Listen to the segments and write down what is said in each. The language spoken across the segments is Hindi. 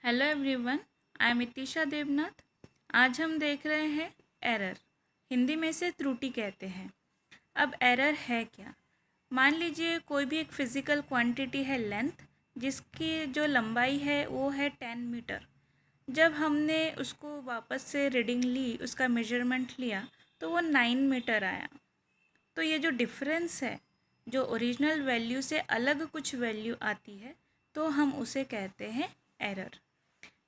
Hello everyone, I am Itisha Devnath. आज हम देख रहे हैं एरर। हिंदी में इसे त्रुटि कहते हैं। अब एरर है क्या? मान लीजिए कोई भी एक फिज़िकल क्वांटिटी है लेंथ, जिसकी जो लंबाई है वो है 10 मीटर। जब हमने उसको वापस से रीडिंग ली, उसका मेजरमेंट लिया, तो वो 9 मीटर आया। तो ये जो डिफरेंस है, जो ओरिजिनल वैल्यू से अलग कुछ वैल्यू आती है, तो हम उसे कहते हैं error.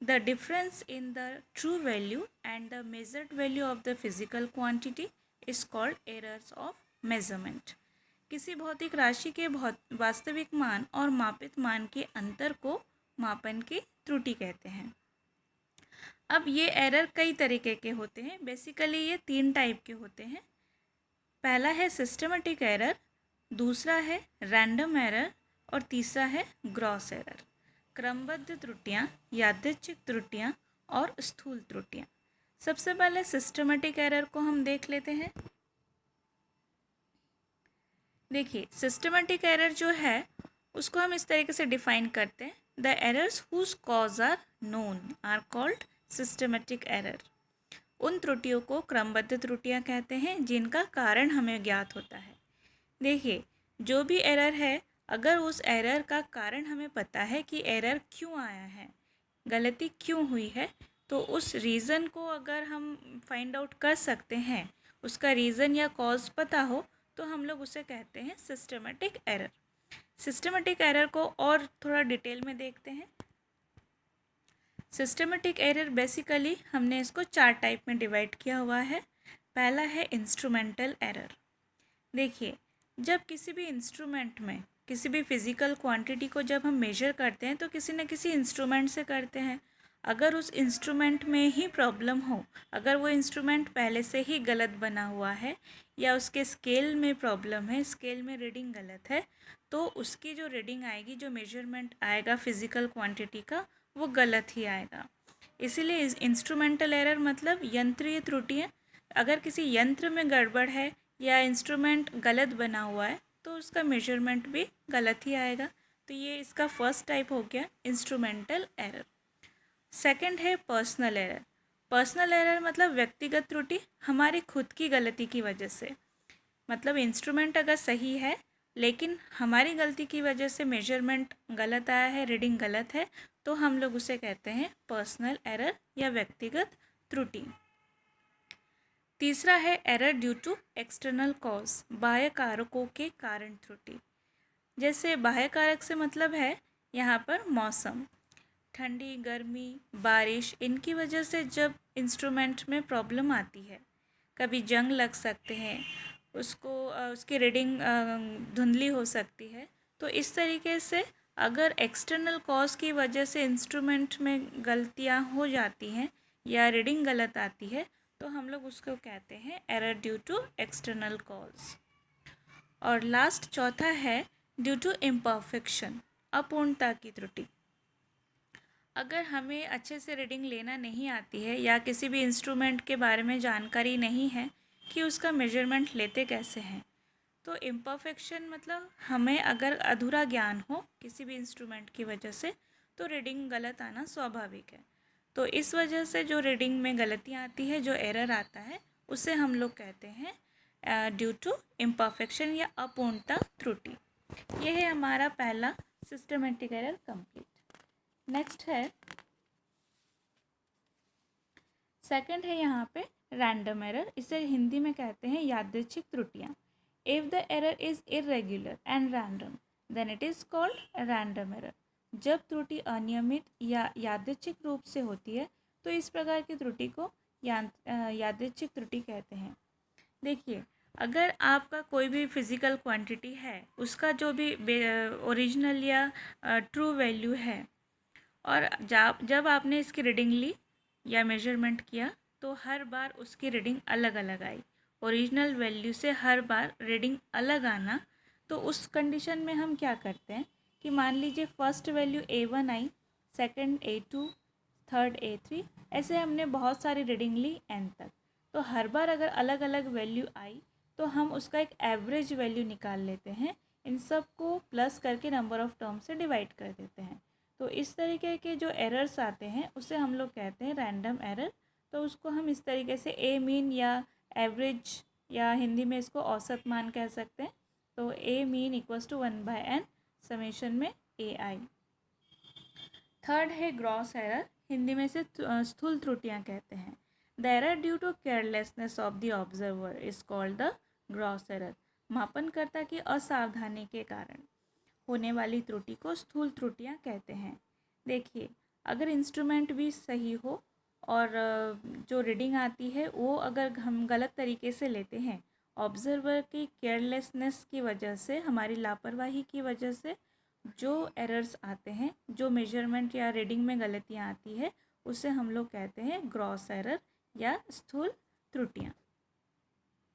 The difference in the true value and the measured value of the physical quantity is called errors of measurement. किसी भौतिक राशि के वास्तविक मान और मापित मान के अंतर को मापन की त्रुटि कहते हैं। अब ये एरर कई तरीके के होते हैं। बेसिकली ये 3 टाइप के होते हैं। पहला है सिस्टमेटिक एरर, दूसरा है रैंडम एरर और तीसरा है ग्रॉस एरर। क्रमबद्ध त्रुटियाँ, यादृच्छिक त्रुटियाँ और स्थूल त्रुटियाँ। सबसे पहले सिस्टमेटिक एरर को हम देख लेते हैं। देखिए, सिस्टमेटिक एरर जो है उसको हम इस तरीके से डिफाइन करते हैं। The errors whose cause are known are called systematic error. उन त्रुटियों को क्रमबद्ध त्रुटियाँ कहते हैं जिनका कारण हमें ज्ञात होता है। देखिए, जो भी एरर है, अगर उस एरर का कारण हमें पता है कि एरर क्यों आया है, गलती क्यों हुई है, तो उस रीज़न को अगर हम फाइंड आउट कर सकते हैं, उसका रीज़न या कॉज पता हो, तो हम लोग उसे कहते हैं सिस्टमेटिक एरर। सिस्टमेटिक एरर को और थोड़ा डिटेल में देखते हैं। सिस्टमेटिक एरर बेसिकली हमने इसको 4 टाइप में डिवाइड किया हुआ है। पहला है इंस्ट्रूमेंटल एरर। देखिए, जब किसी भी इंस्ट्रूमेंट में किसी भी फिज़िकल क्वांटिटी को जब हम मेजर करते हैं तो किसी न किसी इंस्ट्रूमेंट से करते हैं। अगर उस इंस्ट्रूमेंट में ही प्रॉब्लम हो, अगर वो इंस्ट्रूमेंट पहले से ही गलत बना हुआ है या उसके स्केल में प्रॉब्लम है, स्केल में रीडिंग गलत है, तो उसकी जो रीडिंग आएगी, जो मेजरमेंट आएगा फिज़िकल क्वांटिटी का, वो गलत ही आएगा। इसीलिए इंस्ट्रूमेंटल एरर मतलब यंत्रीय त्रुटियाँ। अगर किसी यंत्र में गड़बड़ है या इंस्ट्रूमेंट गलत बना हुआ है, तो उसका मेजरमेंट भी गलत ही आएगा। तो ये इसका फर्स्ट टाइप हो गया इंस्ट्रूमेंटल एरर। सेकंड है पर्सनल एरर। पर्सनल एरर मतलब व्यक्तिगत त्रुटि, हमारी खुद की गलती की वजह से। मतलब इंस्ट्रूमेंट अगर सही है लेकिन हमारी गलती की वजह से मेजरमेंट गलत आया है, रीडिंग गलत है, तो हम लोग उसे कहते हैं पर्सनल एरर या व्यक्तिगत त्रुटि। तीसरा है error due to external cause, बाह्य कारकों के कारण त्रुटि। जैसे बाह्य कारक से मतलब है यहाँ पर मौसम, ठंडी, गर्मी, बारिश, इनकी वजह से जब इंस्ट्रूमेंट में प्रॉब्लम आती है, कभी जंग लग सकते हैं, उसकी रीडिंग धुंधली हो सकती है। तो इस तरीके से अगर एक्सटर्नल कॉज की वजह से इंस्ट्रूमेंट में गलतियाँ हो जाती हैं या रीडिंग गलत आती है, तो हम लोग उसको कहते हैं error due to external cause. और लास्ट चौथा है ड्यू टू इम्परफेक्शन, अपूर्णता की त्रुटि। अगर हमें अच्छे से रीडिंग लेना नहीं आती है या किसी भी इंस्ट्रूमेंट के बारे में जानकारी नहीं है कि उसका मेजरमेंट लेते कैसे हैं, तो इम्परफेक्शन मतलब हमें अगर अधूरा ज्ञान हो किसी भी इंस्ट्रूमेंट की वजह से, तो रीडिंग गलत आना स्वाभाविक है। तो इस वजह से जो रीडिंग में गलतियाँ आती है, जो एरर आता है, उसे हम लोग कहते हैं ड्यू टू इम्परफेक्शन या अपूर्णता त्रुटि। यह है हमारा पहला सिस्टमेटिक एरर कंप्लीट। नेक्स्ट है सेकंड है यहाँ पे रैंडम एरर। इसे हिंदी में कहते हैं यादृच्छिक त्रुटियाँ। If the error is irregular and random then it is called random error. जब त्रुटि अनियमित या यादृच्छिक रूप से होती है, तो इस प्रकार की त्रुटि को यादृच्छिक त्रुटि कहते हैं। देखिए, अगर आपका कोई भी फिज़िकल क्वांटिटी है, उसका जो भी ओरिजिनल या ट्रू वैल्यू है, और जब आपने इसकी रीडिंग ली या मेजरमेंट किया, तो हर बार उसकी रीडिंग अलग अलग आई। ओरिजिनल वैल्यू से हर बार रीडिंग अलग आना, तो उस कंडीशन में हम क्या करते हैं कि मान लीजिए फर्स्ट वैल्यू A1 आई, सेकंड A2, थर्ड A3, ऐसे हमने बहुत सारी रीडिंग ली n तक। तो हर बार अगर अलग अलग वैल्यू आई, तो हम उसका एक एवरेज वैल्यू निकाल लेते हैं, इन सब को प्लस करके नंबर ऑफ़ टर्म से डिवाइड कर देते हैं। तो इस तरीके के जो एरर्स आते हैं उसे हम लोग कहते हैं रैंडम एरर। तो उसको हम इस तरीके से ए मीन या एवरेज या हिंदी में इसको औसत मान कह सकते हैं। तो a mean equals to 1/n summation में ए आई। थर्ड है ग्रॉस एरर, हिंदी में से स्थूल त्रुटियां कहते हैं। The error due to carelessness of the observer is called the gross error. मापनकर्ता की असावधानी के कारण होने वाली त्रुटि को स्थूल त्रुटियां कहते हैं। देखिए, अगर इंस्ट्रूमेंट भी सही हो और जो रीडिंग आती है वो अगर हम गलत तरीके से लेते हैं, ऑब्जर्वर की केयरलेसनेस की वजह से, हमारी लापरवाही की वजह से जो एरर्स आते हैं, जो मेजरमेंट या रीडिंग में गलतियाँ आती है, उसे हम लोग कहते हैं ग्रॉस एरर या स्थूल त्रुटियाँ।